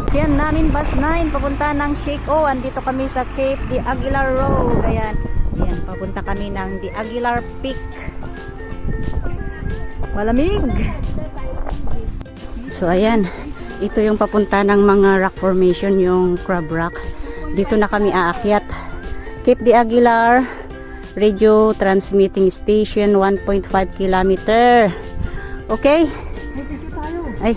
Sasakyan namin bus 9 papunta ng Shiko. Andito kami sa Cape de Aguilar Road. Ayan, ayan, papunta kami ng de Aguilar Peak. Malamig. So ayan, ito yung papunta ng mga rock formation, yung Crab Rock. Dito na kami aakyat. Cape de Aguilar Radio Transmitting Station, 1.5 kilometer. Okay? Ay,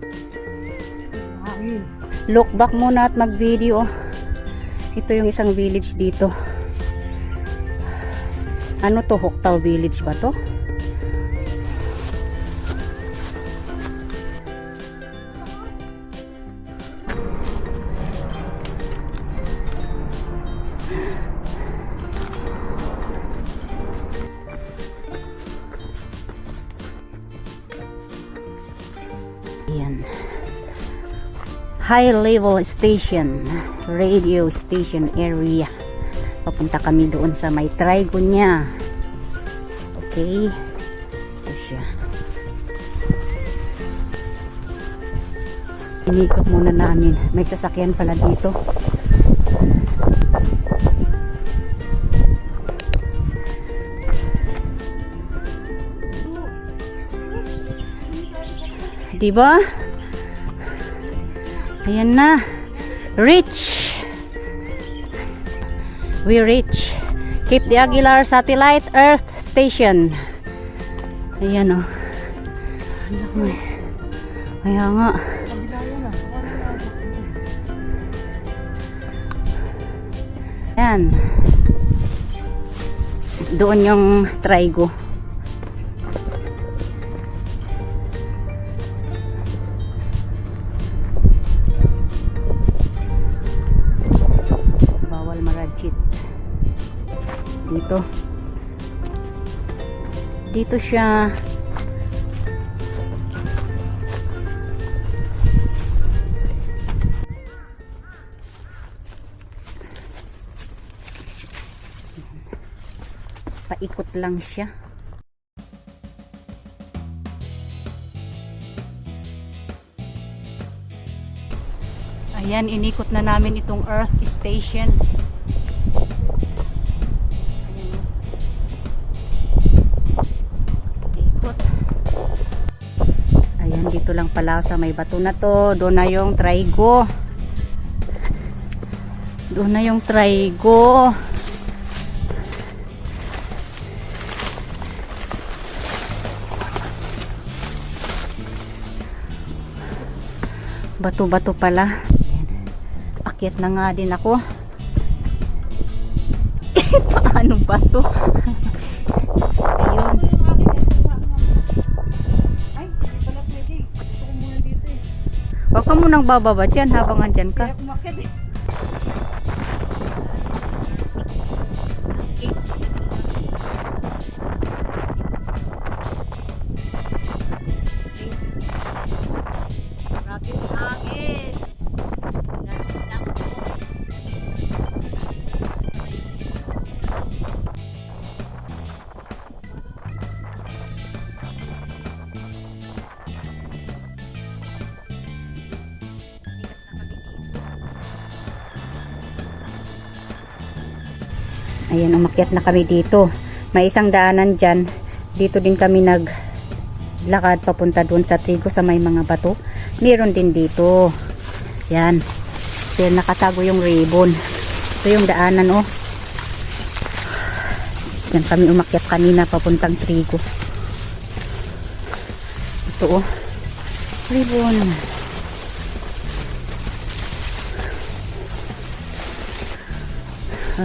look back muna at mag-video. Ito yung isang village dito. Ano to? Hoktao Village ba to? Ayan. High level station, radio station area. Papunta kami doon sa may trigo niya. Okay. Ito siya. Inikot muna namin. May sasakyan pala dito. Diba? Ayan na. Reach. We reach Cape de Aguilar Satellite Earth Station. Ayan o. Kaya nga. Ayan. Doon yung trigo. Dito siya. Paikot lang siya. Ayan, inikot na namin itong Earth Station. Dito lang pala sa may bato na to. Doon na yung trigo. Doon na yung trigo. Bato-bato pala. Akyat na nga din ako. Paano ba to? Ayun. Huwag ka munang bababa dyan habang andyan ka. Ayan, umakyat na kami dito. May isang daanan dyan. Dito din kami naglakad papunta doon sa trigo sa may mga bato. Meron din dito. Yan. Yan, nakatago yung ribbon. Ito yung daanan, oh. Yan kami umakyat kanina papuntang trigo. Ito, oh. Ribbon.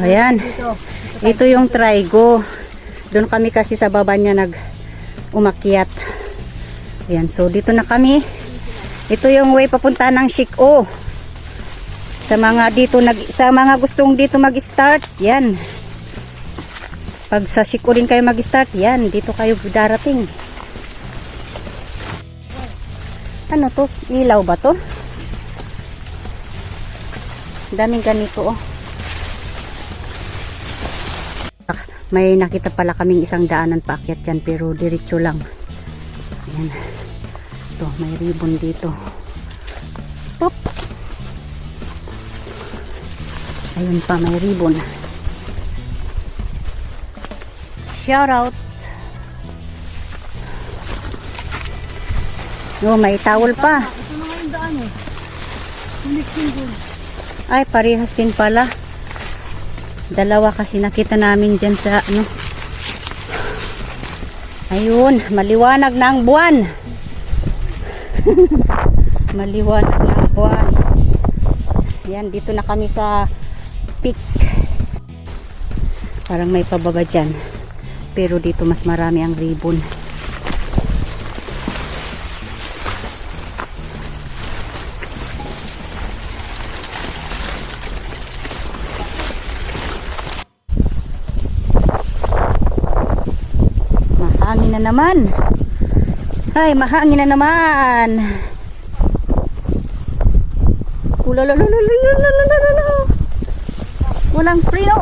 Ayan. Ito yung trigo. Doon kami kasi sa baba niya umakyat. Ayan, so dito na kami. Ito yung way papunta ng Shiko. Sa mga gustong dito mag-start, yan. Pag sa Shiko din kayo mag-start, yan, dito kayo darating. Ano to? Ilaw ba to? Daming ganito, oh. May nakita pala kaming isang daanan paakyat dyan, pero diretso lang. Ayan. Ito, may ribbon dito. Pop! Ayun pa, may ribbon. Shout out. Oh, may towel pa. Ito na nga yung daan eh. Connecting doon. Ay, parehas din pala. Dalawa kasi nakita namin dyan sa ano. Ayun, maliwanag na ang buwan. Maliwanag na ang buwan. Yan, dito na kami sa peak. Parang may pababa dyan. Pero dito mas marami ang ribbon. Mahangin na naman. Ay, mahangin na naman. Ulalalalalalalalala. Walang preno.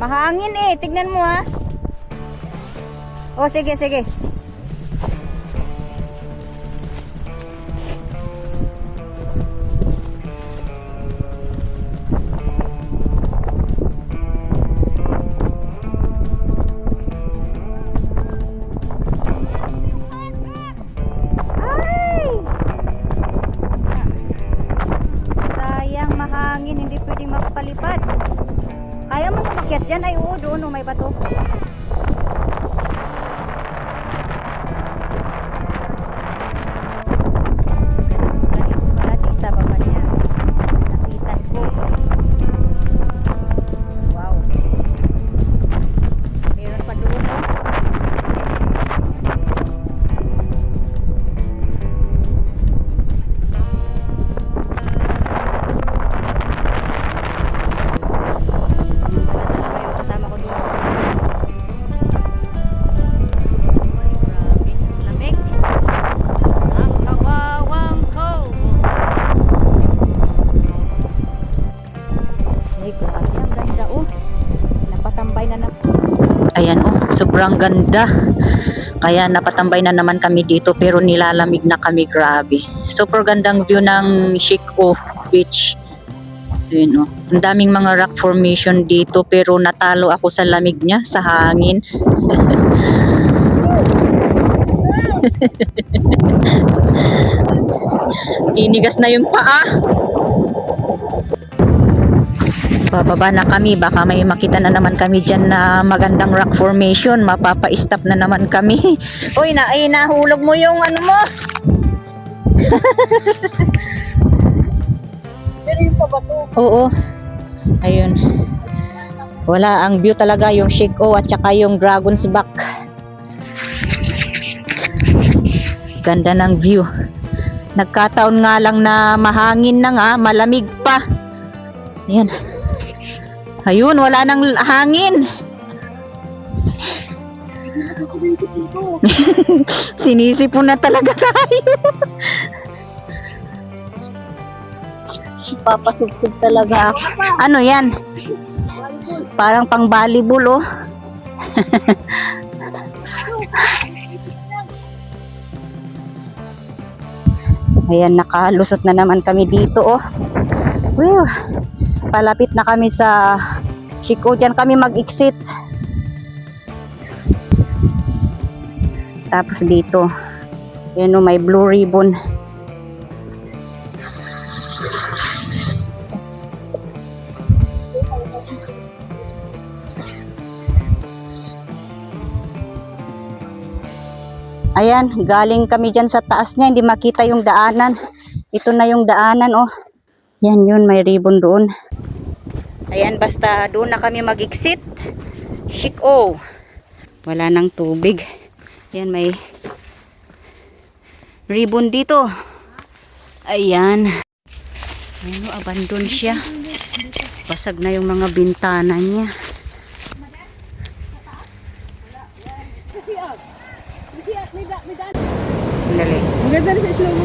Mahangin eh, tignan mo ha. Oh, sige. Ay! Sayang, mahangin, hindi pwedeng magpalipad. Kaya mo umakyat dyan? Ay, oo, doon, may bato. Ganito pala di sa baba niya. Nakitan ko. Wow. Meron pa doon, no? Ayan oh, sobrang ganda. Kaya napatambay na naman kami dito pero nilalamig na kami, grabe. Super gandang view ng Sic-O Beach. Ayan oh, ang daming mga rock formation dito pero natalo ako sa lamig niya, sa hangin. Inigas na yung paa. Bababa na kami, baka may makita na naman kami dyan na magandang rock formation, mapapa-stop na naman kami. Uy, nahulog mo yung ano mo. Pero yung pa ba to? Oo, ayun, wala, ang view talaga yung Sic-O at saka yung Dragon's Back. Ganda ng view. Nagkataon nga lang na mahangin na nga, malamig pa. Ayan. Ayun, wala nang hangin. Sinisipon na talaga tayo. Papasubsub talaga ako. Ano yan? Parang pang volleyball, oh. Ayan, nakalusot na naman kami dito, oh. Wow. Palapit na kami sa Sic-O. Diyan kami mag-exit. Tapos dito, yan o, may blue ribbon. Ayan, galing kami dyan sa taas niya. Hindi makita yung daanan. Ito na yung daanan, oh. Yan yun, may ribbon doon. Ayan, basta doon na kami mag-exit. Sic-O. Wala nang tubig. Yan, may ribbon dito. Ayan. Ayan, abandon siya. Basag na yung mga bintana niya. Maganda rin sa slow mo